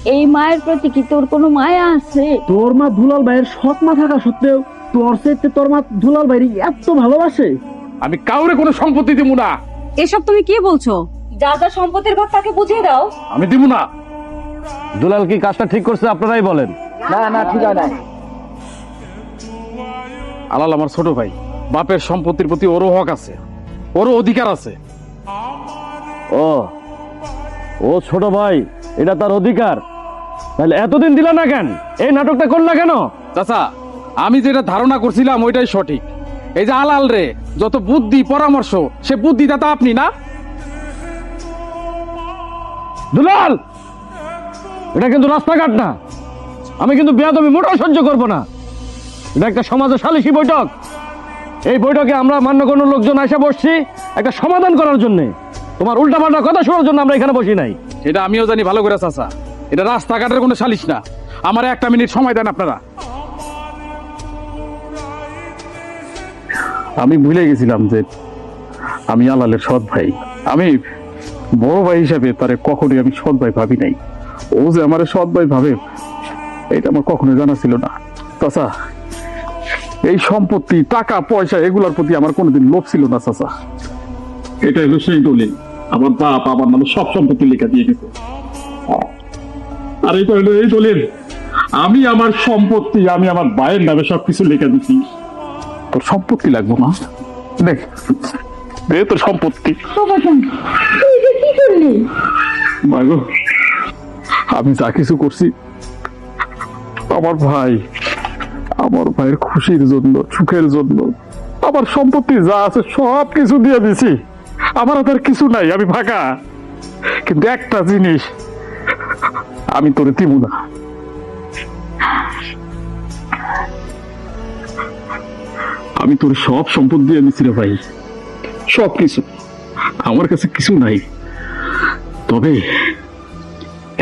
এই মায়ের প্রতি কি তোর কোনো মায়া আছে? তোর মা দুলাল ভাইয়ের সৎ মা থাকা সত্ত্বেও তোর চাইতে তোর মা দুলাল ভাইয়ের এত ভালোবাসে? আমি কাউরে কোনো সম্পত্তি দিব না। এসব তুমি কি বলছো? যা যা সম্পত্তির ভাগ তাকে বুঝিয়ে দাও। আমি দিব না। দুলাল কি কাজটা ঠিক করছে আপনারাই বলেন। না না ঠিক আছে না। আলাল আমার ছোট ভাই, বাপের সম্পত্তির প্রতি ওরও হক আছে, ওরও অধিকার আছে। ও ও ছোট ভাই, এটা তার অধিকার, তাহলে এতদিন দিলা না কেন? এই নাটকটা করলা কেন? চাচা, আমি যেটা ধারণা করছিলাম ওইটাই সঠিক। এই যে আলাল রে যত বুদ্ধি পরামর্শ, সে বুদ্ধিদাতা আপনি না? দুলাল, এটা কিন্তু রাস্তাঘাট না, আমি কিন্তু বেয়াদবি মোটেও সহ্য করব না। এটা একটা সমাজের সালিশি বৈঠক। এই বৈঠকে আমরা মান্যগণ্য লোকজন এসে বসছি একটা সমাধান করার জন্য। তোমার উল্টাপাল্টা কথা শোনার জন্য আমরা এখানে বসি নাই। এটা আমিও জানি ভালো করে চাচা, এটা রাস্তাঘাটের কোনো সালিশ না। আমার একটা মিনিট সময় দেন আপনারা। আমি ভুলে গেছিলাম যে আমি আলালের সৎ ভাই। আমি বড় ভাই হিসাবে তারে কখনোই আমি সৎ ভাই ভাবি নাই। ও যে আমার সৎ ভাই ভাবে এটা আমার কখনো জানা ছিল না। চাচা, এই সম্পত্তি টাকা পয়সা এগুলোর প্রতি আমার কোনোদিন লোভ ছিল না চাচা। এটা হলো সেই দলিল, আমার বাপ আমার নামে সব সম্পত্তি লেখা দিয়ে গেছে। আর এটা হলো এই দলিল, আমি আমার সম্পত্তি আমি আমার ভাইয়ের নামে সবকিছু লেখা দিচ্ছি। তোর সম্পত্তি লাগবো না, দেখ দে তোর সম্পত্তি। কি করলি? মাগো, আমি যা কিছু করছি আমার ভাইয়ের খুশির জন্য, সুখের জন্য। আমার সম্পত্তি যা আছে সব কিছু দিয়ে দিছি, আমার আর কিছু নাই, আমি ফাঁকা। কিন্তু একটা জিনিস আমি তোরে দিব না। আমি তোর সব সম্পদ দিয়ে দিছি রে ভাই, সব কিছু। আমার কাছে কিছু নাই, তবে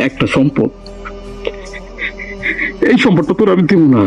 একটা সম্পদ, এই সম্পদটা তোর আমি দিব না।